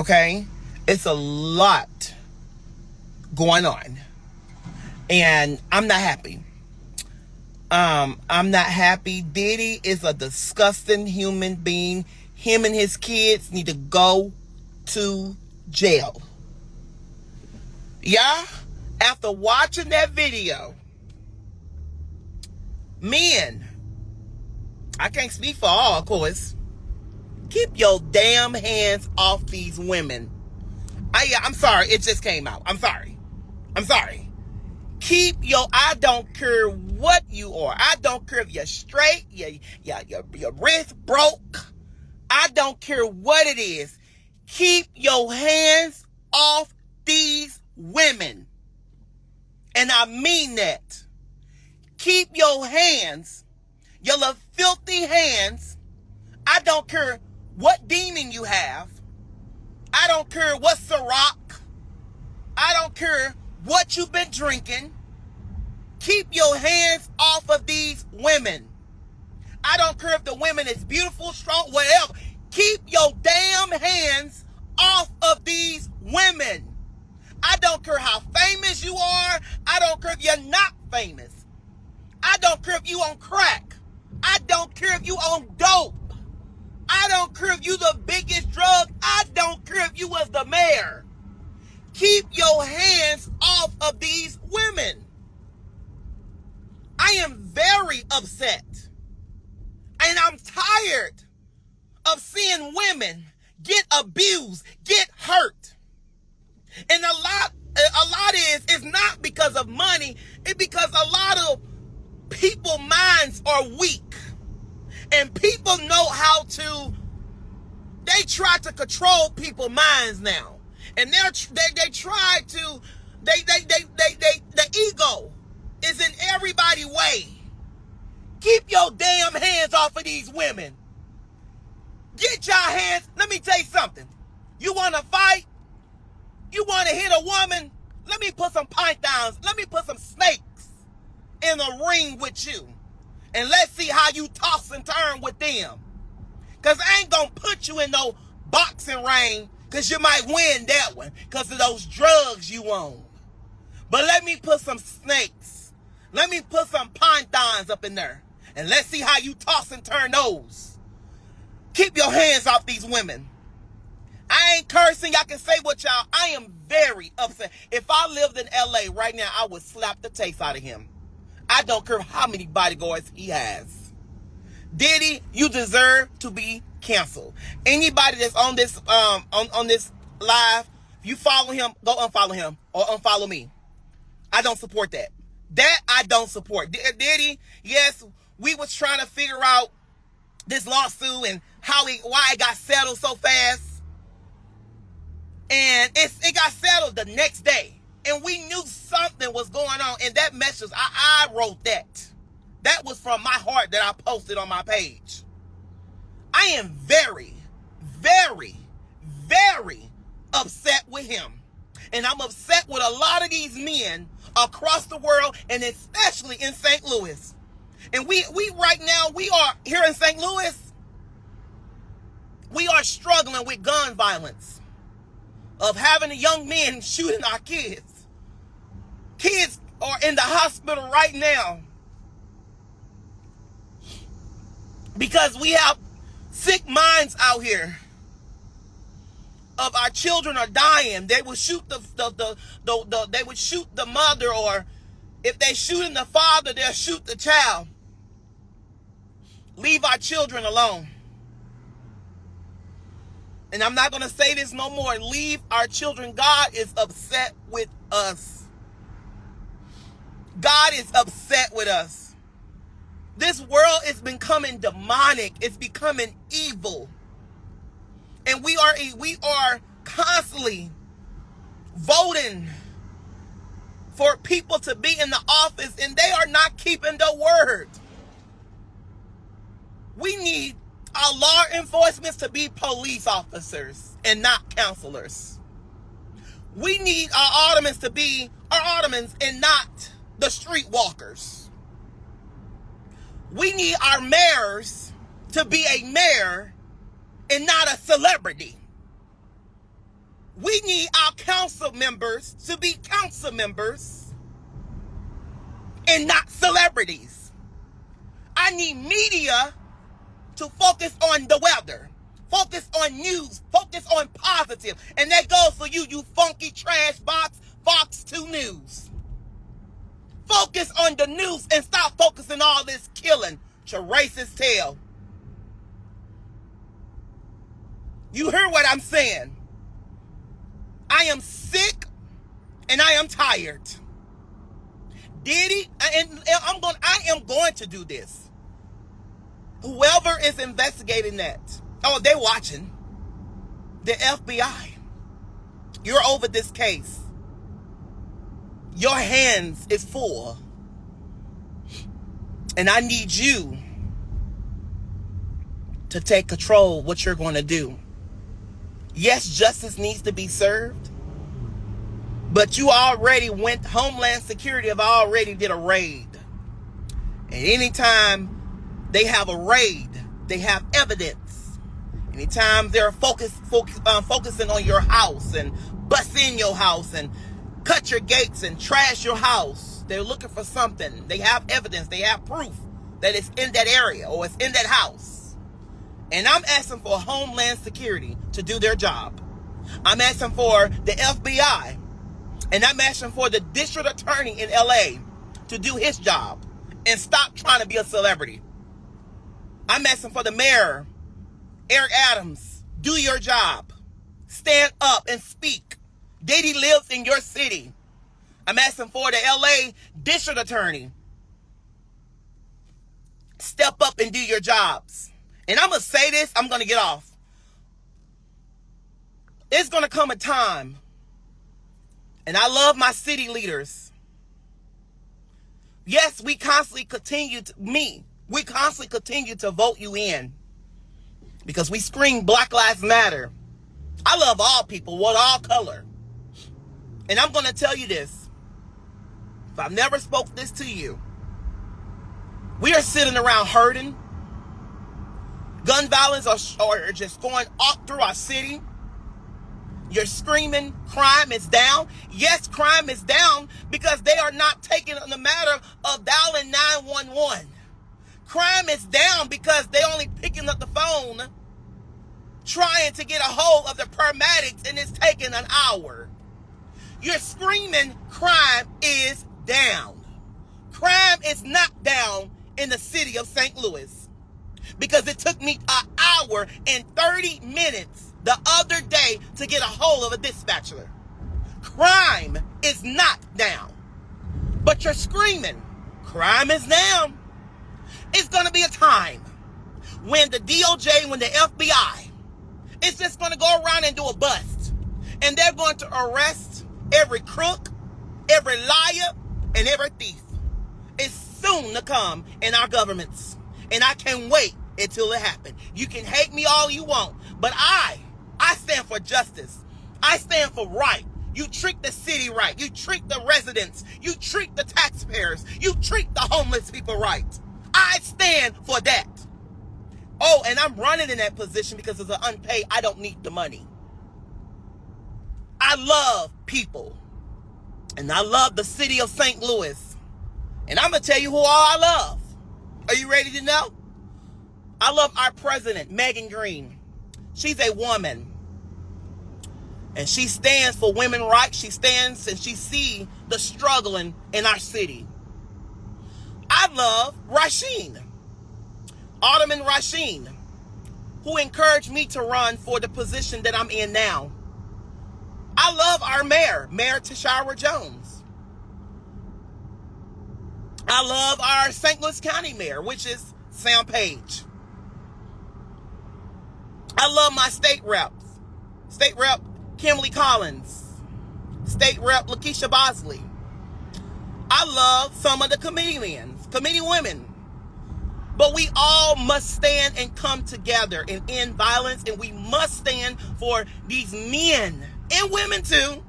Okay? It's a lot going on. And I'm not happy. I'm not happy. Diddy is a disgusting human being. Him and his kids need to go to jail. Yeah? After watching that video, men, I can't speak for all, of course, keep your damn hands off these women. I'm sorry, it just came out. I'm sorry. I don't care what you are. I don't care if you're straight, your wrist broke. I don't care what it is. Keep your hands off these women. And I mean that. Keep your hands, your little filthy hands. I don't care what demon you have. I don't care what Ciroc. I don't care what you've been drinking. Keep your hands off of these women. I don't care if the women is beautiful, strong, whatever. Keep your damn hands off of these women. I don't care how famous you are. I don't care if you're not famous. I don't care if you on crack. I don't care if you on dope. I don't care if you the biggest drug. I don't care if you was the mayor. Keep your hands off of these women. I am very upset. And I'm tired of seeing women get abused, get hurt. And a lot is not because of money. It's because a lot of people's minds are weak. And people know how to, they try to control people's minds now. And they try to, the ego is in everybody's way. Keep your damn hands off of these women. Get your hands, let me tell you something. You want to fight? You want to hit a woman? Let me put some pythons, let me put some snakes in a ring with you. And let's see how you toss and turn with them. Because I ain't going to put you in no boxing ring because you might win that one because of those drugs you own. But let me put some snakes. Let me put some pythons up in there. And let's see how you toss and turn those. Keep your hands off these women. I ain't cursing. Y'all can say what y'all. I am very upset. If I lived in LA right now, I would slap the taste out of him. I don't care how many bodyguards he has. Diddy, you deserve to be canceled. Anybody that's on this on this live, if you follow him, go unfollow him or unfollow me. I don't support that. That I don't support. Diddy, yes, we was trying to figure out this lawsuit and why it got settled so fast. And it got settled the next day. And we knew something was going on. And that message, I wrote that. That was from my heart that I posted on my page. I am very, very, very upset with him. And I'm upset with a lot of these men across the world and especially in St. Louis. And we right now, we are here in St. Louis, we are struggling with gun violence. Of having the young men shooting our kids. Kids are in the hospital right now because we have sick minds out here. Of our children are dying. They would shoot they would shoot the mother, or if they shooting the father, they'll shoot the child. Leave our children alone. And I'm not going to say this no more. Leave our children. God is upset with us. God is upset with us. This world is becoming demonic. It's becoming evil. And we are constantly voting for people to be in the office, and they are not keeping the word. We need our law enforcement to be police officers and not counselors. We need our aldermen to be our aldermen and not the streetwalkers. We need our mayors to be a mayor and not a celebrity. We need our council members to be council members and not celebrities. I need media to focus on the weather, focus on news, focus on positive. And that goes for you, you funky trash box, Fox 2 News. Focus on the news and stop focusing all this killing. Your racist tail. You hear what I'm saying? I am sick and I am tired. Diddy, and I am going to do this. Whoever is investigating that, oh, they're watching. The FBI. You're over this case. Your hands is full. And I need you to take control of what you're going to do. Yes, justice needs to be served. But you already went, Homeland Security have already did a raid. And anytime they have a raid, they have evidence. Anytime they're focusing on your house and bust in your house and cut your gates and trash your house, they're looking for something. They have evidence. They have proof that it's in that area or it's in that house. And I'm asking for Homeland Security to do their job. I'm asking for the FBI. And I'm asking for the district attorney in LA to do his job and stop trying to be a celebrity. I'm asking for the mayor, Eric Adams, do your job. Stand up and speak. Diddy lives in your city. I'm asking for the LA district attorney. Step up and do your jobs. And I'm going to say this, I'm going to get off. It's going to come a time, and I love my city leaders. Yes, we constantly continue to vote you in because we scream Black Lives Matter. I love all people, what all color. And I'm going to tell you this. If I've never spoke this to you, we are sitting around hurting. Gun violence are just going up through our city. You're screaming crime is down. Yes, crime is down because they are not taking the matter of dialing 911. Crime is down because they only picking up the phone trying to get a hold of the paramedics, and it's taking an hour. You're screaming crime is down. Crime is not down in the city of St. Louis because it took me an hour and 30 minutes the other day to get a hold of a dispatcher. Crime is not down. But you're screaming, crime is down. It's going to be a time when the DOJ, when the FBI, it's just going to go around and do a bust. And they're going to arrest every crook, every liar, and every thief. It's soon to come in our governments. And I can't wait until it happens. You can hate me all you want, but I stand for justice. I stand for right. You treat the city right. You treat the residents. You treat the taxpayers. You treat the homeless people right. I stand for that. Oh, and I'm running in that position because it's an unpaid. I don't need the money. I love people. And I love the city of St. Louis. And I'm going to tell you who all I love. Are you ready to know? I love our president, Megan Green. She's a woman. And she stands for women's rights. She stands and she sees the struggling in our city. I love Rasheen, Alderman Rasheen, who encouraged me to run for the position that I'm in now. I love our mayor, Mayor Tashara Jones. I love our St. Louis County mayor, which is Sam Page. I love my state reps. State rep Kimberly Collins. State rep Lakeisha Bosley. I love some of the committee women. But we all must stand and come together and end violence. And we must stand for these men and women too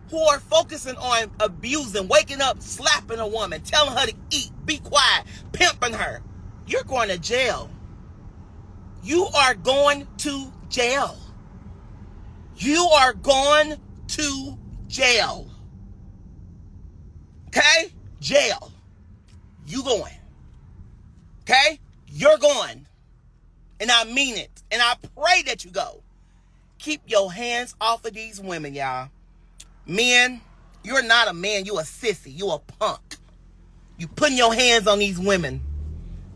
who are focusing on abusing, waking up, slapping a woman, telling her to eat, be quiet, pimping her. You're going to jail. You are going to jail. You are going to jail. Okay? Jail. You going. Okay? You're going. And I mean it. And I pray that you go. Keep your hands off of these women, y'all. Men, you're not a man. You a sissy. You a punk. You putting your hands on these women.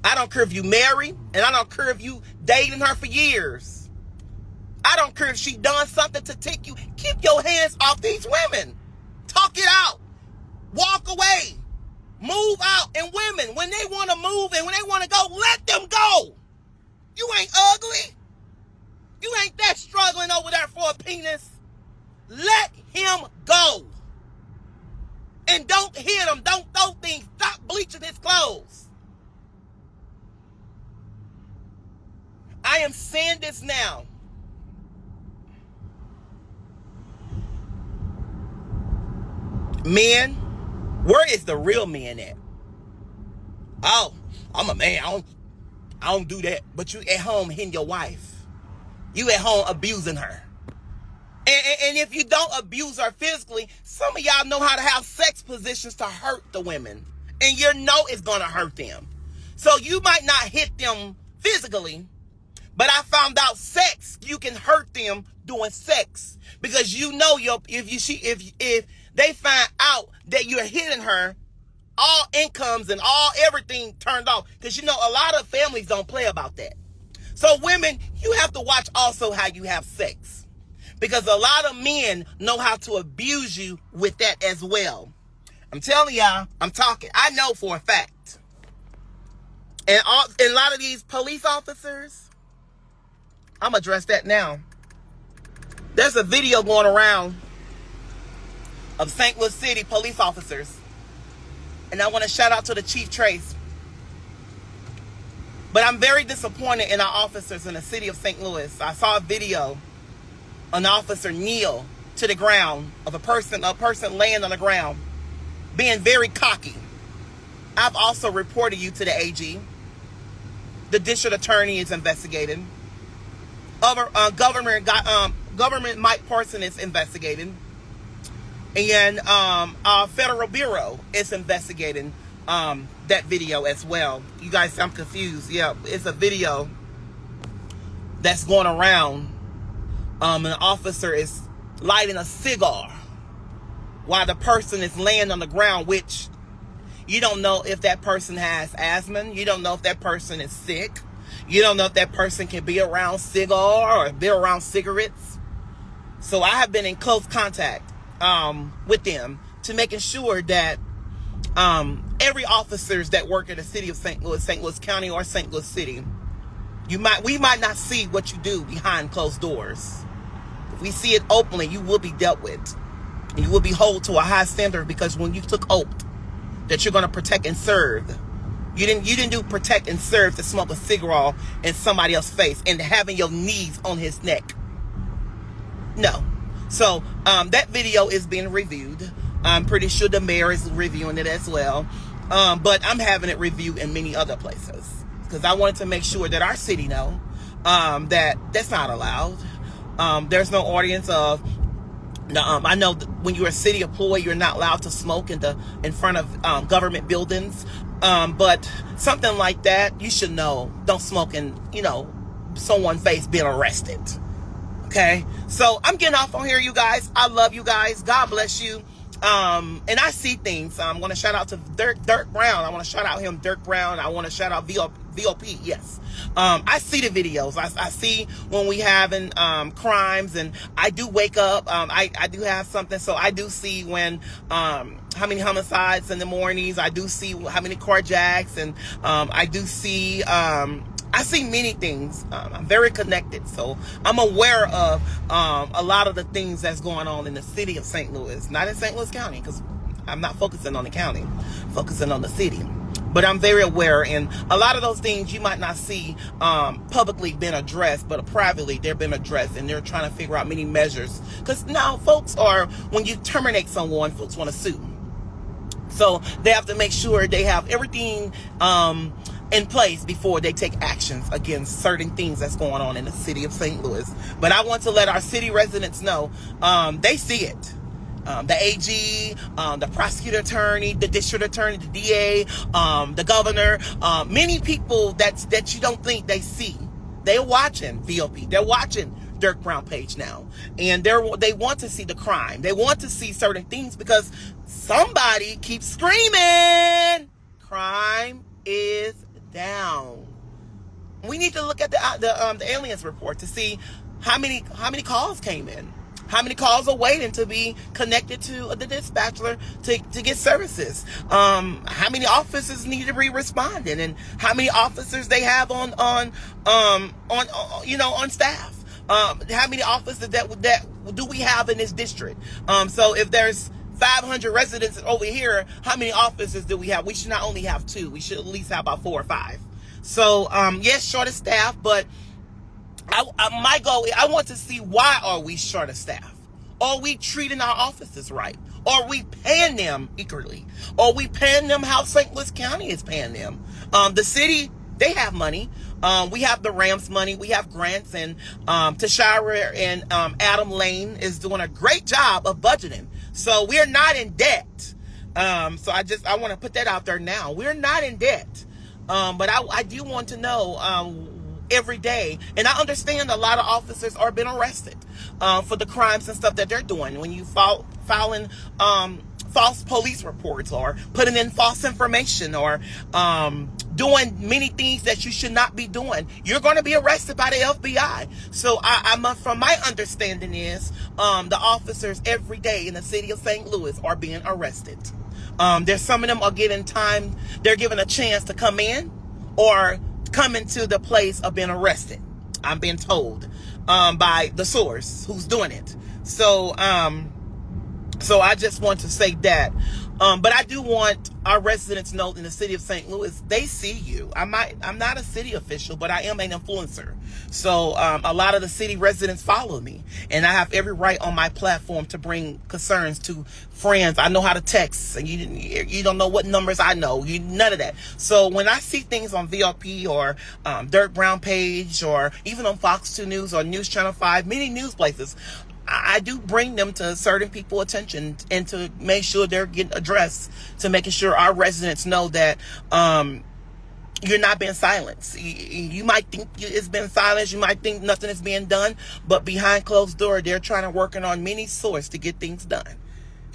I don't care if you married, and I don't care if you dating her for years. I don't care if she done something to tick you. Keep your hands off these women. Talk it out. Walk away. Move out. And women, when they want to move and when they want to go, let them go. You ain't ugly. You ain't that struggling over there for a penis. Let him go. And don't hit him. Don't throw things. Stop bleaching his clothes. I am saying this now. Men, where is the real man at? Oh, I'm a man. I don't do that. But you at home hitting your wife. You at home abusing her. And if you don't abuse her physically, some of y'all know how to have sex positions to hurt the women. And you know it's going to hurt them. So you might not hit them physically, but I found out sex, you can hurt them doing sex. Because you know if they find out that you're hitting her, all incomes and everything turned off. Because you know a lot of families don't play about that. So women, you have to watch also how you have sex. Because a lot of men know how to abuse you with that as well. I'm telling y'all, I'm talking. I know for a fact. And a lot of these police officers, I'm going to address that now. There's a video going around of St. Louis City police officers. And I want to shout out to the Chief Trace. But I'm very disappointed in our officers in the city of St. Louis. I saw a video, an officer kneel to the ground of a person laying on the ground, being very cocky. I've also reported you to the AG. The district attorney is investigating. Government Mike Parson is investigating. And Federal Bureau is investigating that video as well. You guys, I'm confused. Yeah, it's a video that's going around. An officer is lighting a cigar while the person is laying on the ground, which you don't know if that person has asthma. You don't know if that person is sick. You don't know if that person can be around cigar or be around cigarettes. So I have been in close contact with them to making sure that every officers that work in the city of St. Louis County or St. Louis City, we might not see what you do behind closed doors. If we see it openly, you will be dealt with. And you will be held to a high standard, because when you took oath that you're going to protect and serve, you didn't do protect and serve to smoke a cigarette in somebody else's face and having your knees on his neck. No. So that video is being reviewed. I'm pretty sure the mayor is reviewing it as well. But I'm having it reviewed in many other places, because I wanted to make sure that our city know that that's not allowed. There's no audience of. I know when you're a city employee, you're not allowed to smoke in front of government buildings. But something like that, you should know. Don't smoke in, someone's face being arrested. Okay? So I'm getting off on here, you guys. I love you guys. God bless you. And I see things. I'm going to shout out to Dirk Brown. I want to shout out him, Dirk Brown. I want to shout out VOP. Yes. I see the videos. I see when we having crimes, and I do wake up. I do have something. So I do see when how many homicides in the mornings. I do see how many carjacks, and I do see I see many things. I'm very connected, so I'm aware of a lot of the things that's going on in the city of St. Louis, not in St. Louis County, because I'm not focusing on the county, focusing on the city. But I'm very aware, and a lot of those things you might not see publicly being addressed, but privately they're being addressed, and they're trying to figure out many measures. Because now folks when you terminate someone, folks want to sue. So they have to make sure they have everything in place before they take actions against certain things that's going on in the city of St. Louis. But I want to let our city residents know, they see it. The AG, the prosecutor attorney, the district attorney, the DA, the governor, many people that you don't think they see. They're watching VOP. They're watching Dirk Brown page now. And they want to see the crime. They want to see certain things because somebody keeps screaming, crime is down. We need to look at the aliens report to see how many calls came in. How many calls are waiting to be connected to the dispatcher to get services? How many officers need to be responding, and how many officers they have on staff? How many officers that do we have in this district? So if there's 500 residents over here, how many officers do we have? We should not only have 2. We should at least have about 4 or 5. So yes, short of staff, but my goal, I want to see, why are we short of staff? Are we treating our officers right? Are we paying them equally? Are we paying them how St. Louis County is paying them? The city, they have money. We have the Rams money. We have grants, and Tashara and Adam Lane is doing a great job of budgeting. So we're not in debt. So I want to put that out there now. We're not in debt. But I do want to know every day, and I understand a lot of officers are being arrested for the crimes and stuff that they're doing. When you filing false police reports, or putting in false information, or doing many things that you should not be doing, you're going to be arrested by the FBI. So from my understanding is the officers every day in the city of St. Louis are being arrested. There's some of them are getting time. They're given a chance to come in or come into the place of being arrested. I'm being told by the source who's doing it. So I just want to say that. But I do want our residents to know, in the city of St. Louis, they see you. I'm not a city official, but I am an influencer. So a lot of the city residents follow me, and I have every right on my platform to bring concerns to friends. I know how to text, and you don't know what numbers I know. None of that. So when I see things on VLP or Dirk Brown page, or even on Fox 2 News or News Channel 5, many news places, I do bring them to certain people's attention, and to make sure they're getting addressed, to making sure our residents know that you're not being silenced. You might think it's been silenced. You might think nothing is being done, but behind closed door, they're trying to working on many sources to get things done.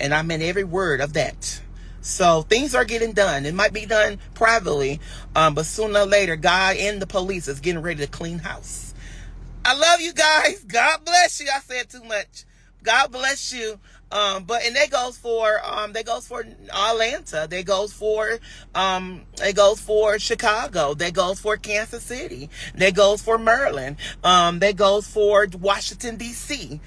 And I meant every word of that. So things are getting done. It might be done privately, but sooner or later, God and the police is getting ready to clean house. I love you guys. God bless you. I said too much. God bless you. And that goes for Atlanta. That goes for Chicago. That goes for Kansas City. That goes for Maryland. That goes for Washington D.C.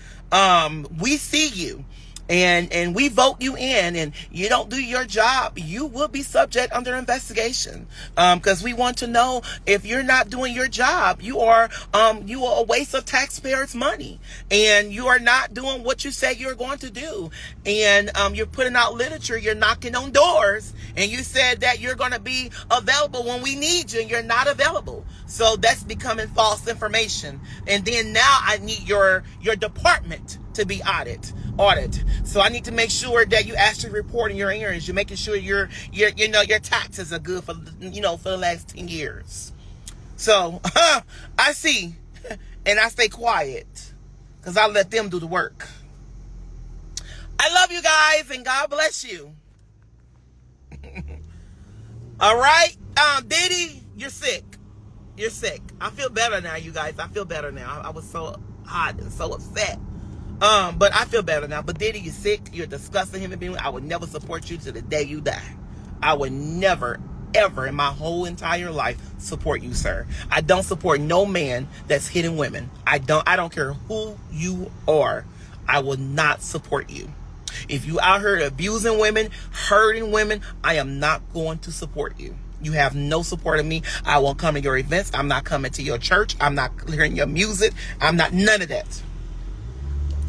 We see you. And we vote you in, and you don't do your job, you will be subject under investigation. Because we want to know, if you're not doing your job, you are a waste of taxpayers' money, and you are not doing what you say you're going to do. And you're putting out literature, you're knocking on doors, and you said that you're going to be available when we need you, and you're not available. So that's becoming false information. And then now I need your department to be audited. So I need to make sure that you actually reporting your earnings. You're making sure your taxes are good for the last 10 years. So I see, and I stay quiet because I let them do the work. I love you guys, and God bless you. All right, Diddy, you're sick. You're sick. I feel better now, you guys. I feel better now. I was so hot and so upset. But I feel better now. But Diddy, you're sick. You're a disgusting human being. I would never support you to the day you die. I would never, ever in my whole entire life support you, sir. I don't support no man that's hitting women. I don't care who you are. I will not support you. If you out here abusing women, hurting women, I am not going to support you. You have no support of me. I won't come to your events. I'm not coming to your church. I'm not hearing your music. I'm not none of that.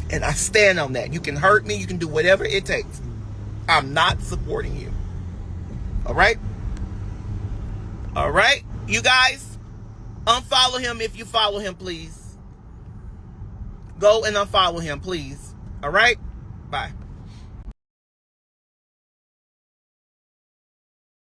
And I stand on that. You can hurt me. You can do whatever it takes. I'm not supporting you. All right? All right? You guys, unfollow him if you follow him, please. Go and unfollow him, please. All right? Bye.